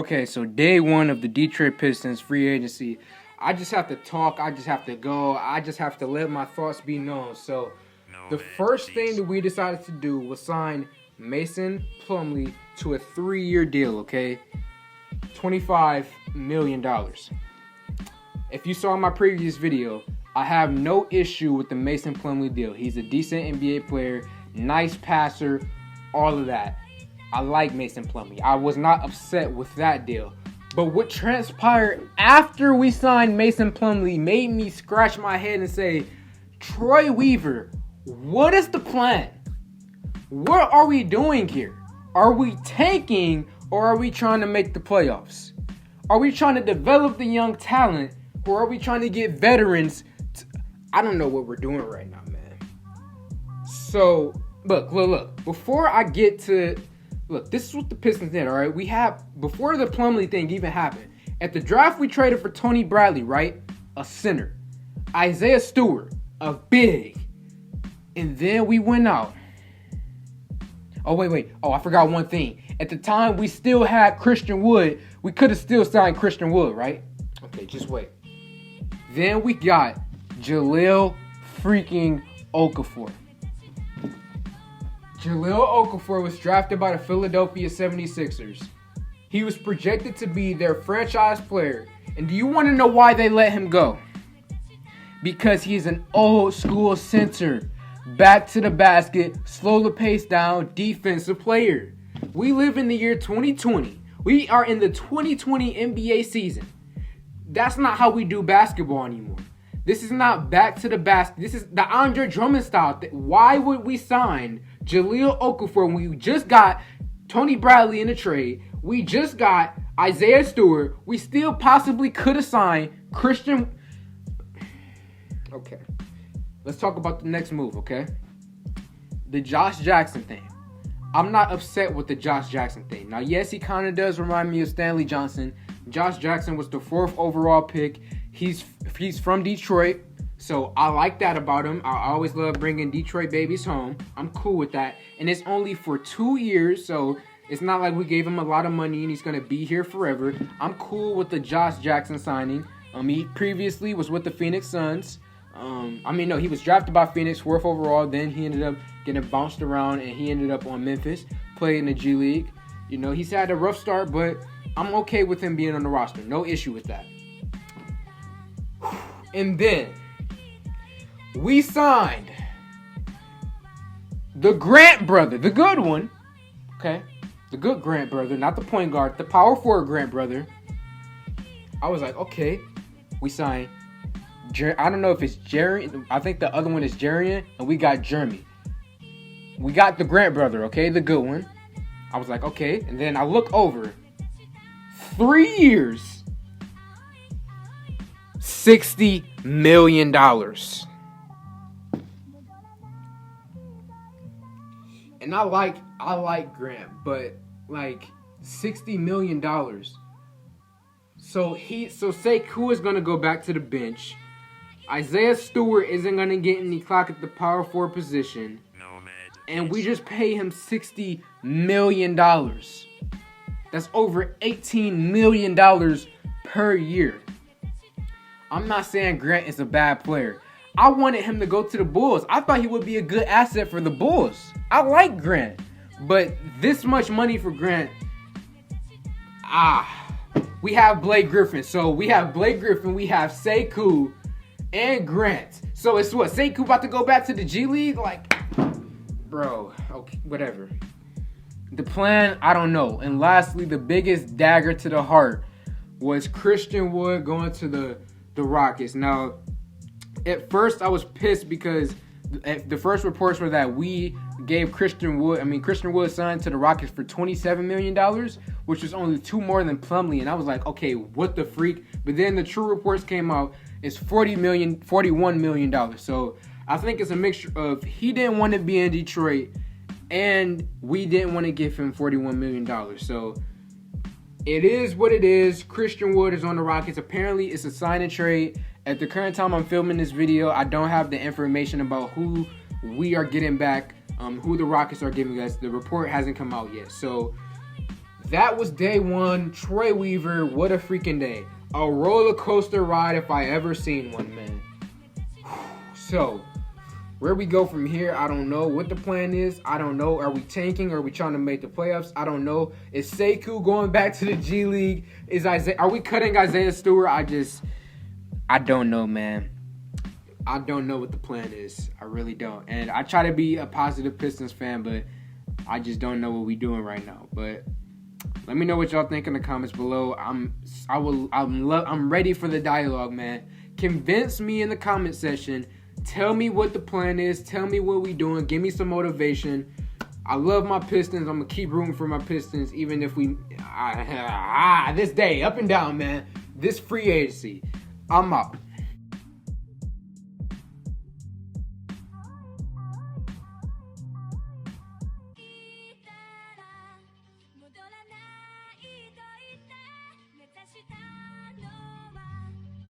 Okay, so day one of the Detroit Pistons free agency. I just have to talk. I just have to go. I just have to let my thoughts be known. So, the first thing that we decided to do was sign Mason Plumlee to a 3-year deal, okay? $25 million. If you saw my previous video, I have no issue with the Mason Plumlee deal. He's a decent NBA player, nice passer, all of that. I like Mason Plumlee. I was not upset with that deal. But what transpired after we signed Mason Plumlee made me scratch my head and say, Troy Weaver, what is the plan? What are we doing here? Are we tanking or are we trying to make the playoffs? Are we trying to develop the young talent or are we trying to get veterans? I don't know what we're doing right now, man. So, look. Before I get to... Look, this is what the Pistons did, all right? We have, before the Plumlee thing even happened, at the draft we traded for Tony Bradley, right? A center. Isaiah Stewart, a big. And then we went out. Oh, wait. Oh, I forgot one thing. At the time, we still had Christian Wood. We could have still signed Christian Wood, right? Okay, just wait. Then we got Jahlil freaking Okafor. Jahlil Okafor was drafted by the Philadelphia 76ers. He was projected to be their franchise player. And do you want to know why they let him go? Because he's an old school center. Back to the basket, slow the pace down, defensive player. We live in the year 2020. We are in the 2020 NBA season. That's not how we do basketball anymore. This is not back to the basket. This is the Andre Drummond style. Why would we sign Jahlil Okafor when we just got Tony Bradley in the trade? We just got Isaiah Stewart. We still possibly could have signed Christian. Okay. Let's talk about the next move, okay? The Josh Jackson thing. I'm not upset with the Josh Jackson thing. Now, yes, he kind of does remind me of Stanley Johnson. Josh Jackson was the 4th overall pick. He's from Detroit, so I like that about him. I always love bringing Detroit babies home. I'm cool with that. And it's only for 2 years, so it's not like we gave him a lot of money and he's going to be here forever. I'm cool with the Josh Jackson signing. He previously was with the Phoenix Suns. He was drafted by Phoenix, 4th overall. Then he ended up getting bounced around and he ended up on Memphis, played in the G League. You know, he's had a rough start, but I'm okay with him being on the roster. No issue with that. And then we signed the Grant brother, the good one, okay? The good Grant brother, not the point guard, the power forward Grant brother. I was like, okay, we signed. I don't know if it's Jerry. I think the other one is Jarian, and we got Jeremy. We got the Grant brother, okay, the good one. I was like, okay, and then I look over. 3 years. $60 million. And I like Grant, but like $60 million. So Sekou is gonna go back to the bench. Isaiah Stewart isn't gonna get any clock at the power forward position. And we just pay him $60 million. That's over $18 million per year. I'm not saying Grant is a bad player. I wanted him to go to the Bulls. I thought he would be a good asset for the Bulls. I like Grant. But this much money for Grant, we have Blake Griffin. So we have Blake Griffin, we have Sekou, and Grant. So it's what? Sekou about to go back to the G League? Like, bro, okay, whatever. The plan, I don't know. And lastly, the biggest dagger to the heart was Christian Wood going to the Rockets. Now, at first I was pissed because the first reports were that we gave Christian Wood signed to the Rockets for $27 million, which was only 2 more than Plumlee. And I was like, okay, what the freak? But then the true reports came out. It's $41 million. So I think it's a mixture of he didn't want to be in Detroit and we didn't want to give him $41 million. So it is what it is. Christian Wood is on the Rockets. Apparently, it's a sign and trade. At the current time I'm filming this video, I don't have the information about who we are getting back, who the Rockets are giving us. The report hasn't come out yet. So That was day one. Troy Weaver, what a freaking day. A roller coaster ride if I ever seen one, man. So, where we go from here, I don't know what the plan is. I don't know. Are we tanking? Are we trying to make the playoffs? I don't know. Is Sekou going back to the G League? Are we cutting Isaiah Stewart? I don't know, man. I don't know what the plan is. I really don't. And I try to be a positive Pistons fan, but I just don't know what we're doing right now. But let me know what y'all think in the comments below. I'm ready for the dialogue, man. Convince me in the comment section. Tell me what the plan is. Tell me what we doing. Give me some motivation. I love my Pistons. I'm gonna keep rooting for my Pistons, even if this day up and down, man. This free agency. I'm out.